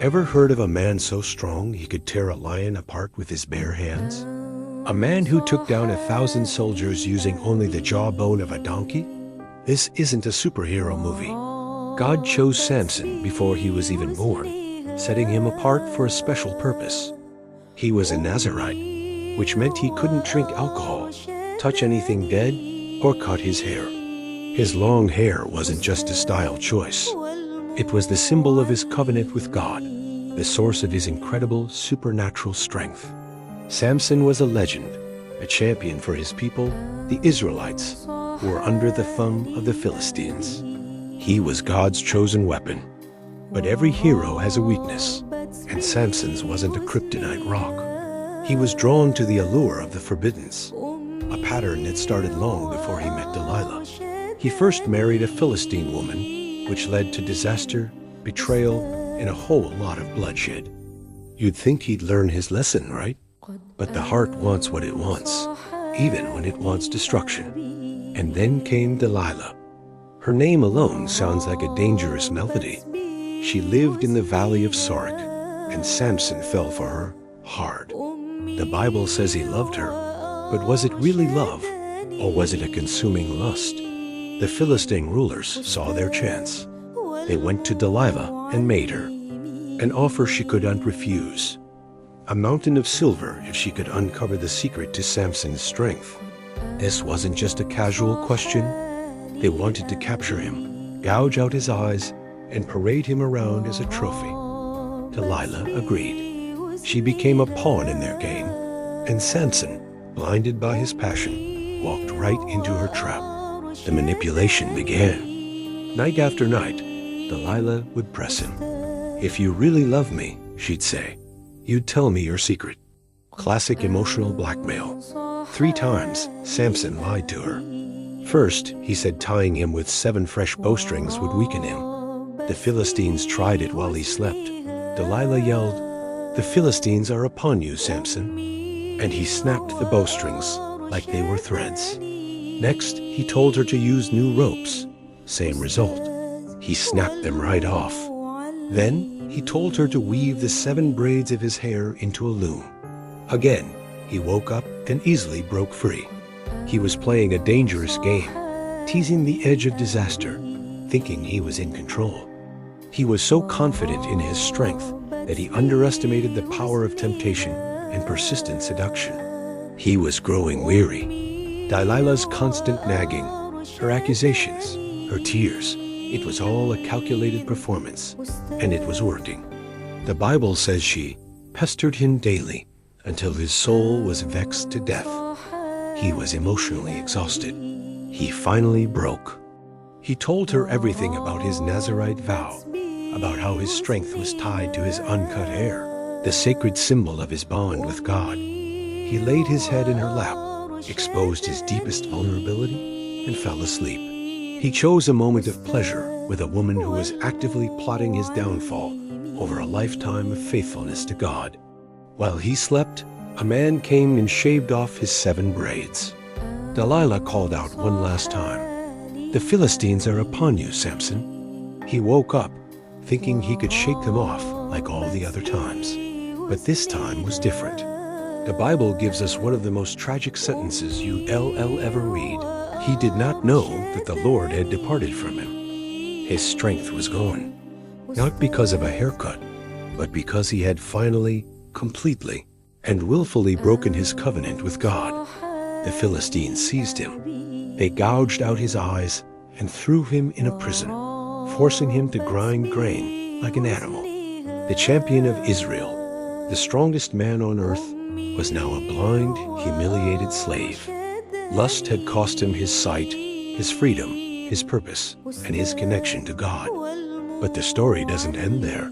Ever heard of a man so strong he could tear a lion apart with his bare hands? A man who took down 1,000 soldiers using only the jawbone of a donkey? This isn't a superhero movie. God chose Samson before he was even born, setting him apart for a special purpose. He was a Nazirite, which meant he couldn't drink alcohol, touch anything dead, or cut his hair. His long hair wasn't just a style choice. It was the symbol of his covenant with God, the source of his incredible supernatural strength. Samson was a legend, a champion for his people, the Israelites, who were under the thumb of the Philistines. He was God's chosen weapon. But every hero has a weakness, and Samson's wasn't a kryptonite rock. He was drawn to the allure of the forbiddens, a pattern that started long before he met Delilah. He first married a Philistine woman, which led to disaster, betrayal, and a whole lot of bloodshed. You'd think he'd learn his lesson, right? But the heart wants what it wants, even when it wants destruction. And then came Delilah. Her name alone sounds like a dangerous melody. She lived in the valley of Sorek, and Samson fell for her hard. The Bible says he loved her, but was it really love, or was it a consuming lust? The Philistine rulers saw their chance. They went to Delilah and made her, an offer she could not refuse. A mountain of silver if she could uncover the secret to Samson's strength. This wasn't just a casual question. They wanted to capture him, gouge out his eyes, and parade him around as a trophy. Delilah agreed. She became a pawn in their game, and Samson, blinded by his passion, walked right into her trap. The manipulation began. Night after night, Delilah would press him. "If you really love me," she'd say, "you'd tell me your secret." Classic emotional blackmail. 3 times, Samson lied to her. First, he said tying him with 7 fresh bowstrings would weaken him. The Philistines tried it while he slept. Delilah yelled, "The Philistines are upon you, Samson." And he snapped the bowstrings like they were threads. Next, he told her to use new ropes. Same result. He snapped them right off. Then, he told her to weave the 7 braids of his hair into a loom. Again, he woke up and easily broke free. He was playing a dangerous game, teasing the edge of disaster, thinking he was in control. He was so confident in his strength that he underestimated the power of temptation and persistent seduction. He was growing weary. Delilah's constant nagging, her accusations, her tears, it was all a calculated performance, and it was working. The Bible says she pestered him daily until his soul was vexed to death. He was emotionally exhausted. He finally broke. He told her everything about his Nazirite vow, about how his strength was tied to his uncut hair, the sacred symbol of his bond with God. He laid his head in her lap, exposed his deepest vulnerability, and fell asleep. He chose a moment of pleasure with a woman who was actively plotting his downfall over a lifetime of faithfulness to God. While he slept, a man came and shaved off his 7 braids. Delilah called out one last time, "The Philistines are upon you, Samson." He woke up, thinking he could shake them off like all the other times. But this time was different. The Bible gives us one of the most tragic sentences you'll ever read. He did not know that the Lord had departed from him. His strength was gone, not because of a haircut, but because he had finally, completely, and willfully broken his covenant with God. The Philistines seized him. They gouged out his eyes and threw him in a prison, forcing him to grind grain like an animal. The champion of Israel, the strongest man on earth, was now a blind, humiliated slave. Lust had cost him his sight, his freedom, his purpose, and his connection to God. But the story doesn't end there.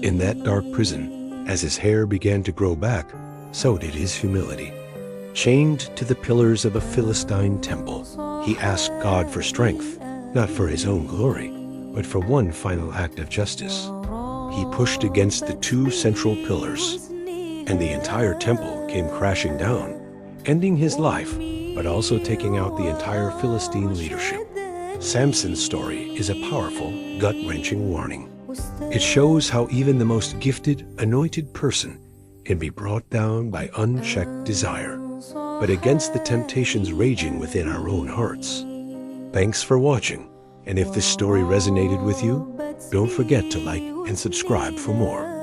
In that dark prison, as his hair began to grow back, so did his humility. Chained to the pillars of a Philistine temple, he asked God for strength, not for his own glory, but for one final act of justice. He pushed against the 2 central pillars, and the entire temple came crashing down, ending his life, but also taking out the entire Philistine leadership. Samson's story is a powerful, gut-wrenching warning. It shows how even the most gifted, anointed person can be brought down by unchecked desire, but against the temptations raging within our own hearts. Thanks for watching, and if this story resonated with you, don't forget to like and subscribe for more.